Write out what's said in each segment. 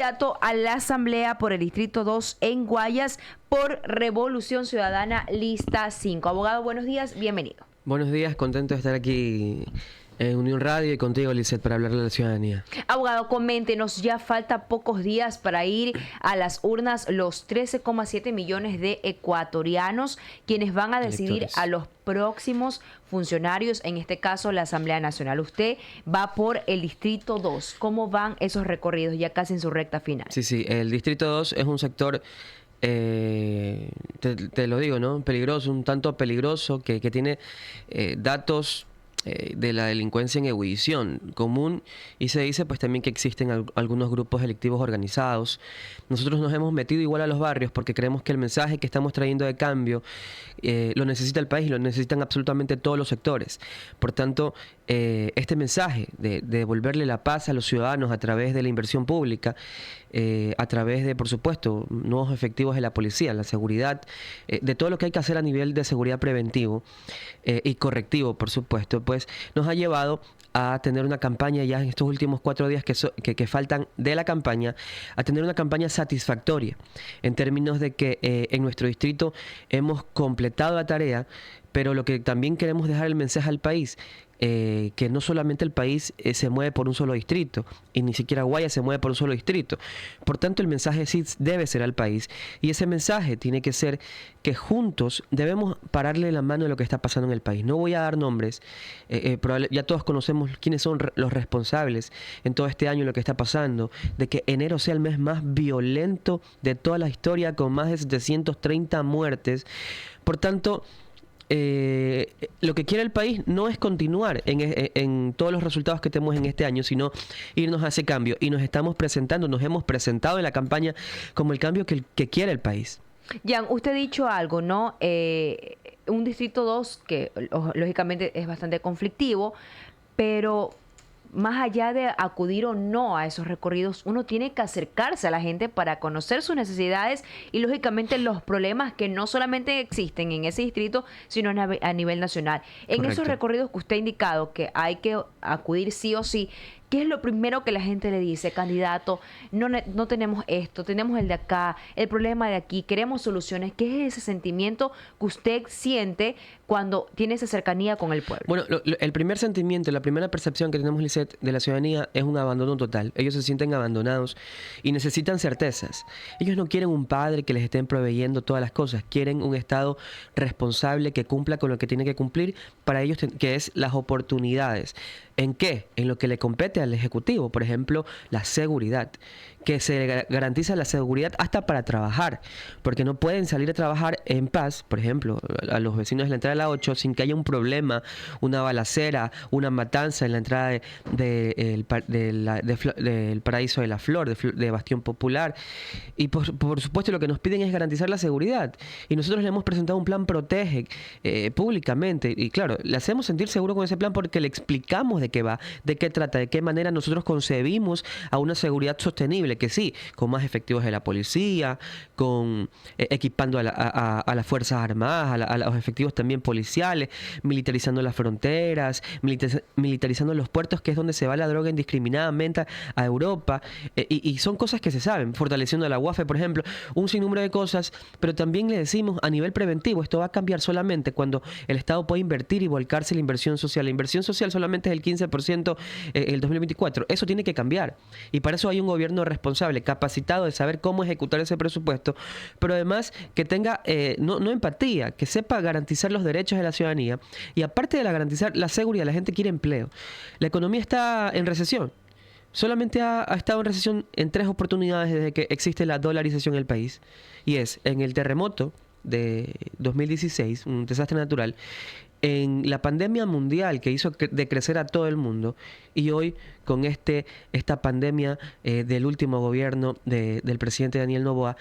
Candidato a la Asamblea por el Distrito 2 en Guayas por Revolución Ciudadana, lista 5. Abogado, buenos días, bienvenido. Buenos días, contento de estar aquí en Unión Radio y contigo, Lizeth, para hablarle a la ciudadanía. Abogado, coméntenos, ya falta pocos días para ir a las urnas los 13,7 millones de ecuatorianos, quienes van a decidir Electores. a los próximos funcionarios, en este caso la Asamblea Nacional. Usted va por el Distrito 2. ¿Cómo van esos recorridos ya casi en su recta final? Sí, el Distrito 2 es un sector, te lo digo, ¿no? Peligroso, un tanto peligroso, que tiene datos de la delincuencia en ebullición común, y se dice pues también que existen algunos grupos delictivos organizados. Nosotros nos hemos metido igual a los barrios porque creemos que el mensaje que estamos trayendo de cambio lo necesita el país, lo necesitan absolutamente todos los sectores. Por tanto, este mensaje de devolverle la paz a los ciudadanos a través de la inversión pública, a través de, por supuesto, nuevos efectivos de la policía, la seguridad, de todo lo que hay que hacer a nivel de seguridad preventivo y correctivo, por supuesto, pues nos ha llevado a tener una campaña ya en estos últimos 4 días que faltan de la campaña, a tener una campaña satisfactoria, en términos de que en nuestro distrito hemos completado la tarea, pero lo que también queremos dejar el mensaje al país, que no solamente el país se mueve por un solo distrito, y ni siquiera Guayas se mueve por un solo distrito. Por tanto, el mensaje sí debe ser al país, y ese mensaje tiene que ser que juntos debemos pararle la mano a lo que está pasando en el país. No voy a dar nombres, ya todos conocemos quiénes son los responsables en todo este año, lo que está pasando, de que enero sea el mes más violento de toda la historia, con más de 730 muertes. Por tanto, lo que quiere el país no es continuar en todos los resultados que tenemos en este año, sino irnos a ese cambio. Y nos hemos presentado en la campaña como el cambio que quiere el país. Jan, usted ha dicho algo, ¿no? Un Distrito 2 que lógicamente es bastante conflictivo, pero más allá de acudir o no a esos recorridos, uno tiene que acercarse a la gente para conocer sus necesidades y lógicamente los problemas que no solamente existen en ese distrito, sino a nivel nacional. En Correcto. esos recorridos que usted ha indicado que hay que acudir sí o sí, ¿qué es lo primero que la gente le dice? Candidato, no tenemos esto, tenemos el de acá, el problema de aquí, queremos soluciones. ¿Qué es ese sentimiento que usted siente cuando tiene esa cercanía con el pueblo? Bueno, el primer sentimiento, la primera percepción que tenemos, Lizeth, de la ciudadanía es un abandono total. Ellos se sienten abandonados y necesitan certezas. Ellos no quieren un padre que les estén proveyendo todas las cosas. Quieren un Estado responsable que cumpla con lo que tiene que cumplir para ellos, que es las oportunidades. ¿En qué? En lo que le compete al Ejecutivo. Por ejemplo, la seguridad. Que se garantiza la seguridad hasta para trabajar, porque no pueden salir a trabajar en paz, por ejemplo, a los vecinos de la entrada de la 8, sin que haya un problema, una balacera, una matanza en la entrada del Paraíso de la Flor, de Bastión Popular. Y por supuesto lo que nos piden es garantizar la seguridad. Y nosotros le hemos presentado un plan Protege públicamente. Y claro, le hacemos sentir seguro con ese plan porque le explicamos de qué va, de qué trata, de qué manera nosotros concebimos a una seguridad sostenible, que sí, con más efectivos de la policía, con equipando a las Fuerzas Armadas, a los efectivos también policiales, militarizando las fronteras, militarizando los puertos, que es donde se va la droga indiscriminadamente a Europa, y son cosas que se saben, fortaleciendo a la UAFE, por ejemplo, un sinnúmero de cosas, pero también le decimos a nivel preventivo, esto va a cambiar solamente cuando el Estado pueda invertir y volcarse la inversión social. La inversión social solamente es el 15% en el 2024, eso tiene que cambiar, y para eso hay un gobierno responsable, capacitado de saber cómo ejecutar ese presupuesto, pero además que tenga no empatía, que sepa garantizar los derechos de la ciudadanía, y aparte de garantizar la seguridad, la gente quiere empleo. La economía está en recesión. Solamente ha estado en recesión en 3 oportunidades desde que existe la dolarización en el país, y es en el terremoto de 2016, un desastre natural, en la pandemia mundial que hizo decrecer a todo el mundo, y hoy con esta pandemia del último gobierno del presidente Daniel Noboa,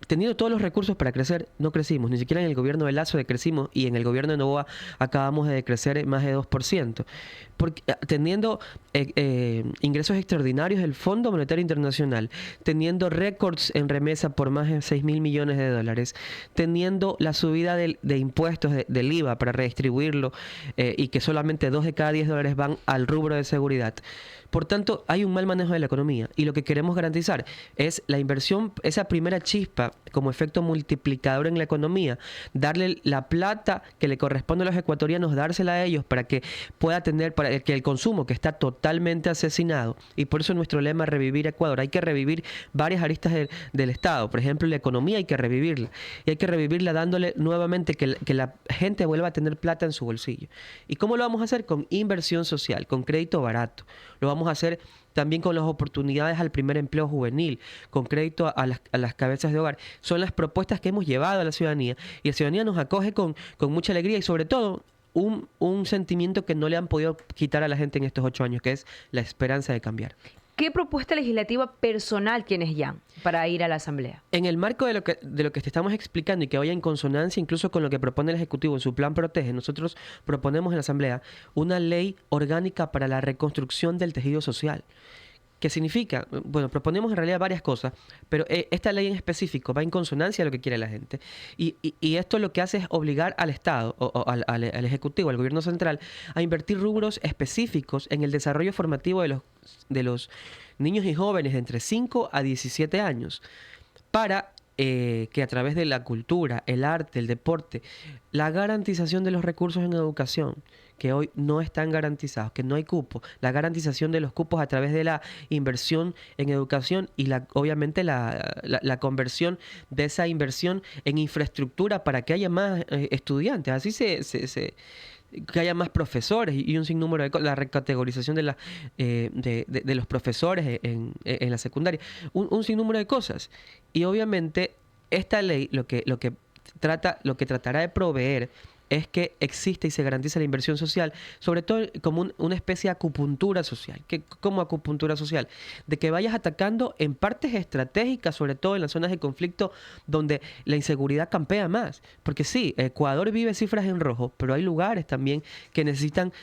teniendo todos los recursos para crecer, no crecimos. Ni siquiera en el gobierno de Lazo decrecimos y en el gobierno de Noboa acabamos de decrecer más de 2%. Porque, teniendo ingresos extraordinarios del Fondo Monetario Internacional, teniendo récords en remesa por más de 6.000 millones de dólares, teniendo la subida de impuestos del IVA para redistribuirlo y que solamente 2 de cada 10 dólares van al rubro de seguridad. Por tanto, hay un mal manejo de la economía y lo que queremos garantizar es la inversión, esa primera chispa como efecto multiplicador en la economía, darle la plata que le corresponde a los ecuatorianos, dársela a ellos para que pueda tener, para que el consumo que está totalmente asesinado, y por eso nuestro lema Revivir Ecuador, hay que revivir varias aristas del Estado. Por ejemplo, la economía hay que revivirla, y hay que revivirla dándole nuevamente que la gente vuelva a tener plata en su bolsillo. ¿Y cómo lo vamos a hacer? Con inversión social, con crédito barato. Lo vamos a hacer también con las oportunidades al primer empleo juvenil, con crédito a las cabezas de hogar. Son las propuestas que hemos llevado a la ciudadanía y la ciudadanía nos acoge con mucha alegría y sobre todo un sentimiento que no le han podido quitar a la gente en estos 8 años, que es la esperanza de cambiar. ¿Qué propuesta legislativa personal tienes, Jan, para ir a la Asamblea? En el marco de lo que te estamos explicando y que vaya en consonancia incluso con lo que propone el Ejecutivo en su plan Protege, nosotros proponemos en la Asamblea una ley orgánica para la reconstrucción del tejido social. ¿Qué significa? Bueno, proponemos en realidad varias cosas, pero esta ley en específico va en consonancia a lo que quiere la gente. Y esto lo que hace es obligar al Estado, o al Ejecutivo, al Gobierno Central, a invertir rubros específicos en el desarrollo formativo de los niños y jóvenes de entre 5 a 17 años, para que a través de la cultura, el arte, el deporte, la garantización de los recursos en educación, que hoy no están garantizados, que no hay cupo, la garantización de los cupos a través de la inversión en educación y obviamente la conversión de esa inversión en infraestructura para que haya más estudiantes, así que haya más profesores y un sinnúmero de cosas, la recategorización de los profesores en la secundaria, un sinnúmero de cosas. Y obviamente esta ley lo que tratará de proveer es que existe y se garantice la inversión social, sobre todo como una especie de acupuntura social. ¿Cómo acupuntura social? De que vayas atacando en partes estratégicas, sobre todo en las zonas de conflicto donde la inseguridad campea más. Porque sí, Ecuador vive cifras en rojo, pero hay lugares también que necesitan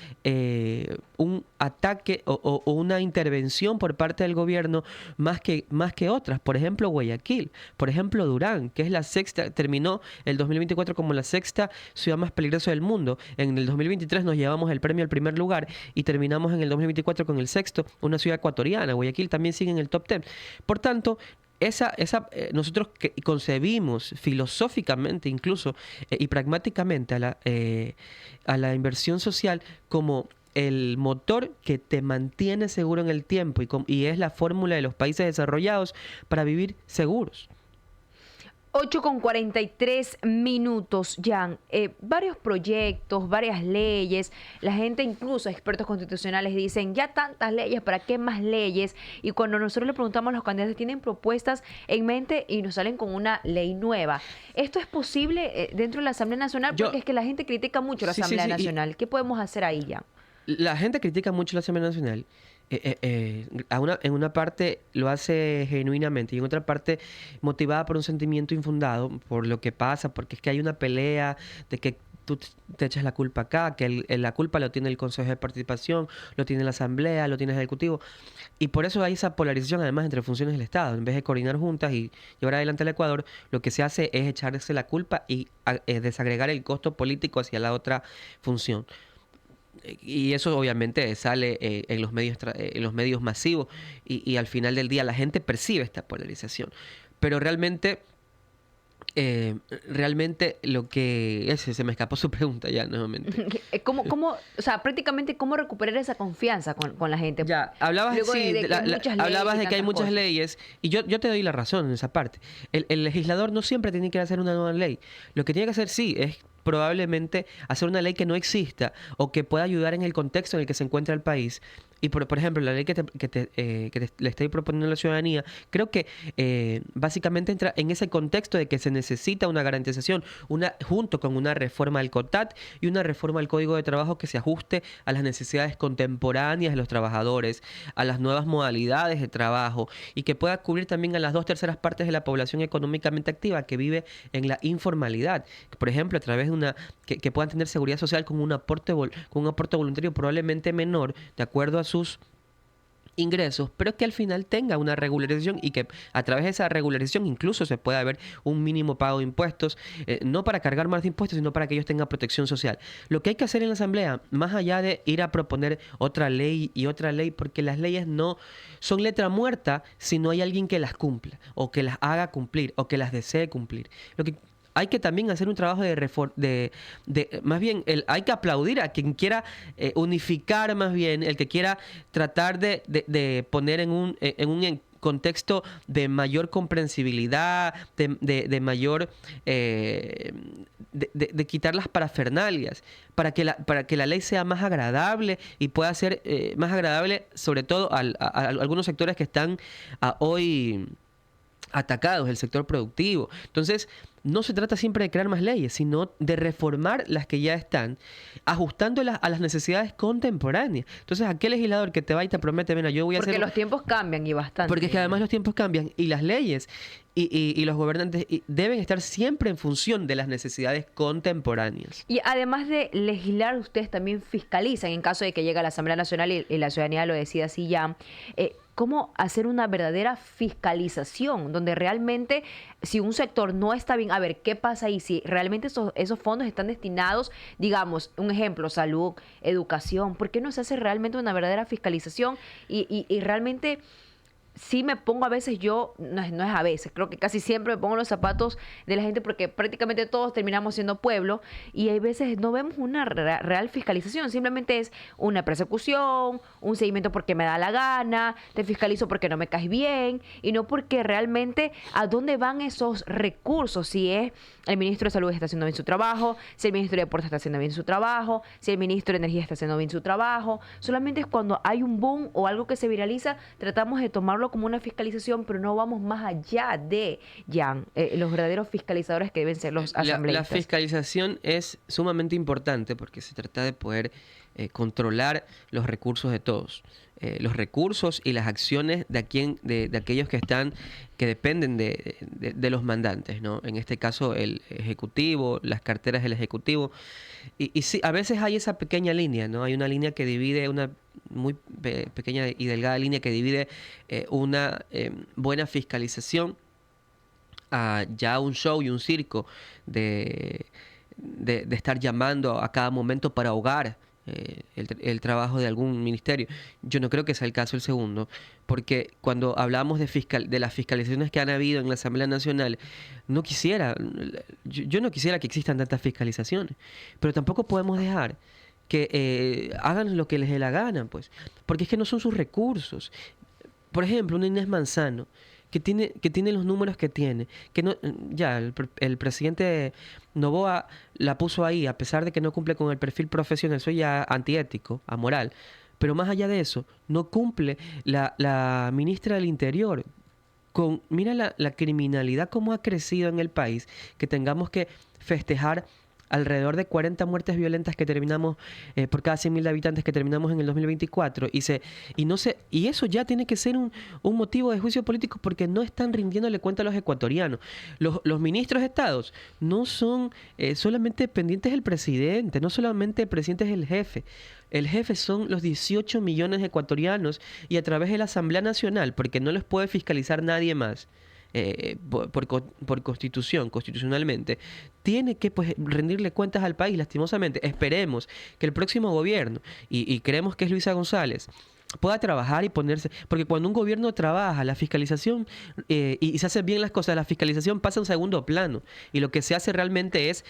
un ataque o una intervención por parte del gobierno más que otras. Por ejemplo, Guayaquil, por ejemplo, Durán, que es terminó el 2024 como la 6ª ciudad más peligrosa del mundo. En el 2023 nos llevamos el premio al primer lugar y terminamos en el 2024 con el 6º, una ciudad ecuatoriana. Guayaquil también sigue en el top 10. Por tanto, nosotros concebimos filosóficamente incluso y pragmáticamente a la inversión social como el motor que te mantiene seguro en el tiempo y es la fórmula de los países desarrollados para vivir seguros. 8:43 Jan. Varios proyectos, varias leyes. La gente, incluso expertos constitucionales, dicen, ya tantas leyes, ¿para qué más leyes? Y cuando nosotros le preguntamos a los candidatos, ¿tienen propuestas en mente? Y nos salen con una ley nueva. ¿Esto es posible dentro de la Asamblea Nacional? Porque es que la gente critica mucho la Asamblea Nacional. ¿Qué podemos hacer ahí, Jan? La gente critica mucho la Asamblea Nacional. En una parte lo hace genuinamente y en otra parte motivada por un sentimiento infundado, por lo que pasa, porque es que hay una pelea de que tú te echas la culpa acá, que la culpa lo tiene el Consejo de Participación, lo tiene la Asamblea, lo tiene el Ejecutivo. Y por eso hay esa polarización además entre funciones del Estado. En vez de coordinar juntas y llevar adelante el Ecuador, lo que se hace es echarse la culpa y desagregar el costo político hacia la otra función. Y eso obviamente sale en los medios masivos y al final del día la gente percibe esta polarización. Pero realmente lo que... se me escapó su pregunta ya nuevamente. O sea, prácticamente, ¿cómo recuperar esa confianza con la gente? Ya, hablabas de que hay muchas leyes y yo te doy la razón en esa parte. El legislador no siempre tiene que hacer una nueva ley. Lo que tiene que hacer, sí, es probablemente hacer una ley que no exista o que pueda ayudar en el contexto en el que se encuentra el país Y por ejemplo, la ley le estoy proponiendo a la ciudadanía, creo que básicamente entra en ese contexto de que se necesita una garantización, junto con una reforma al COTAT y una reforma al Código de Trabajo que se ajuste a las necesidades contemporáneas de los trabajadores, a las nuevas modalidades de trabajo y que pueda cubrir también a las 2/3 partes de la población económicamente activa que vive en la informalidad. Por ejemplo, a través de que puedan tener seguridad social con un aporte voluntario probablemente menor, de acuerdo a sus ingresos, pero que al final tenga una regularización y que a través de esa regularización incluso se pueda ver un mínimo pago de impuestos, no para cargar más de impuestos, sino para que ellos tengan protección social. Lo que hay que hacer en la Asamblea, más allá de ir a proponer otra ley y otra ley, porque las leyes no son letra muerta si no hay alguien que las cumpla, o que las haga cumplir, o que las desee cumplir. Lo que hay que también hacer un trabajo más bien, hay que aplaudir a quien quiera unificar más bien, el que quiera tratar de poner en un contexto de mayor comprensibilidad, de mayor, de quitar las parafernalias, para que la ley sea más agradable y pueda ser más agradable, sobre todo a algunos sectores que están hoy atacados, el sector productivo. Entonces, no se trata siempre de crear más leyes, sino de reformar las que ya están, ajustándolas a las necesidades contemporáneas. Entonces, aquel legislador que te va y te promete, mira, yo voy a hacer... Porque los tiempos cambian y bastante. Porque es que además los tiempos cambian y las leyes y los gobernantes deben estar siempre en función de las necesidades contemporáneas. Y además de legislar, ustedes también fiscalizan en caso de que llegue a la Asamblea Nacional y la ciudadanía lo decida así ya. ¿Cómo hacer una verdadera fiscalización donde realmente, si un sector no está bien, a ver, ¿qué pasa ahí? Si realmente esos fondos están destinados, digamos, un ejemplo, salud, educación, ¿por qué no se hace realmente una verdadera fiscalización? Y realmente... Sí me pongo a veces no es a veces, creo que casi siempre me pongo los zapatos de la gente porque prácticamente todos terminamos siendo pueblo y hay veces no vemos una real fiscalización, simplemente es una persecución, un seguimiento porque me da la gana, te fiscalizo porque no me caes bien y no porque realmente a dónde van esos recursos, si es el ministro de Salud está haciendo bien su trabajo, si el ministro de Deportes está haciendo bien su trabajo, si el ministro de Energía está haciendo bien su trabajo, solamente es cuando hay un boom o algo que se viraliza, tratamos de tomarlo como una fiscalización, pero no vamos más allá de, Jan, los verdaderos fiscalizadores que deben ser los asambleístas. La fiscalización es sumamente importante porque se trata de poder controlar los recursos de todos. Los recursos y las acciones de aquellos que dependen de los mandantes, ¿no? En este caso, el Ejecutivo, las carteras del Ejecutivo. Y sí, a veces hay esa pequeña línea, ¿no? Hay una línea que divide, una muy pequeña y delgada línea que divide una buena fiscalización a ya un show y un circo de estar llamando a cada momento para ahogar el trabajo de algún ministerio. Yo no creo que sea el caso el segundo, porque cuando hablamos de las fiscalizaciones que han habido en la Asamblea Nacional, yo no quisiera que existan tantas fiscalizaciones, pero tampoco podemos dejar que hagan lo que les dé la gana, pues, porque es que no son sus recursos. Por ejemplo, una Inés Manzano, que tiene los números que tiene, que no, ya el presidente Noboa la puso ahí, a pesar de que no cumple con el perfil profesional, soy ya antiético, amoral, pero más allá de eso, no cumple la ministra del Interior. Mira la criminalidad cómo ha crecido en el país, que tengamos que festejar alrededor de 40 muertes violentas que terminamos por cada 100.000 habitantes que terminamos en el 2024 y eso ya tiene que ser un motivo de juicio político porque no están rindiéndole cuenta a los ecuatorianos. Los ministros de estados no son solamente dependientes del presidente, no solamente el presidente es el jefe. El jefe son los 18 millones de ecuatorianos y a través de la Asamblea Nacional, porque no les puede fiscalizar nadie más. Por constitucionalmente, tiene que pues rendirle cuentas al país, lastimosamente. Esperemos que el próximo gobierno, y creemos que es Luisa González, pueda trabajar y ponerse, porque cuando un gobierno trabaja, la fiscalización y se hacen bien las cosas, la fiscalización pasa a un segundo plano y lo que se hace realmente es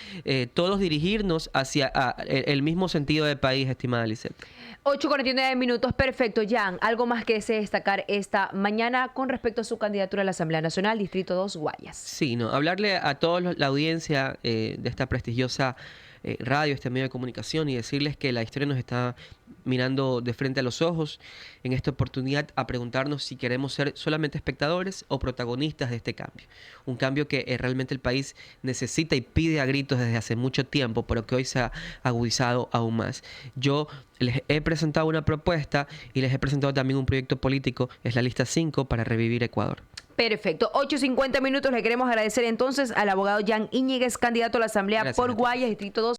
todos dirigirnos hacia el mismo sentido de país, estimada Lisette. 8:49 minutos, perfecto. Jan, ¿algo más que desee destacar esta mañana con respecto a su candidatura a la Asamblea Nacional, Distrito 2, Guayas? Sí, no, hablarle a toda la audiencia de esta prestigiosa radio, este medio de comunicación, y decirles que la historia nos está mirando de frente a los ojos en esta oportunidad a preguntarnos si queremos ser solamente espectadores o protagonistas de este cambio. Un cambio que realmente el país necesita y pide a gritos desde hace mucho tiempo, pero que hoy se ha agudizado aún más. Yo les he presentado una propuesta y les he presentado también un proyecto político, es la lista 5 para revivir Ecuador. Perfecto. 8:50 minutos. Le queremos agradecer entonces al abogado Jan Íñiguez, candidato a la Asamblea Gracias por a ti. Guayas, Distrito 2.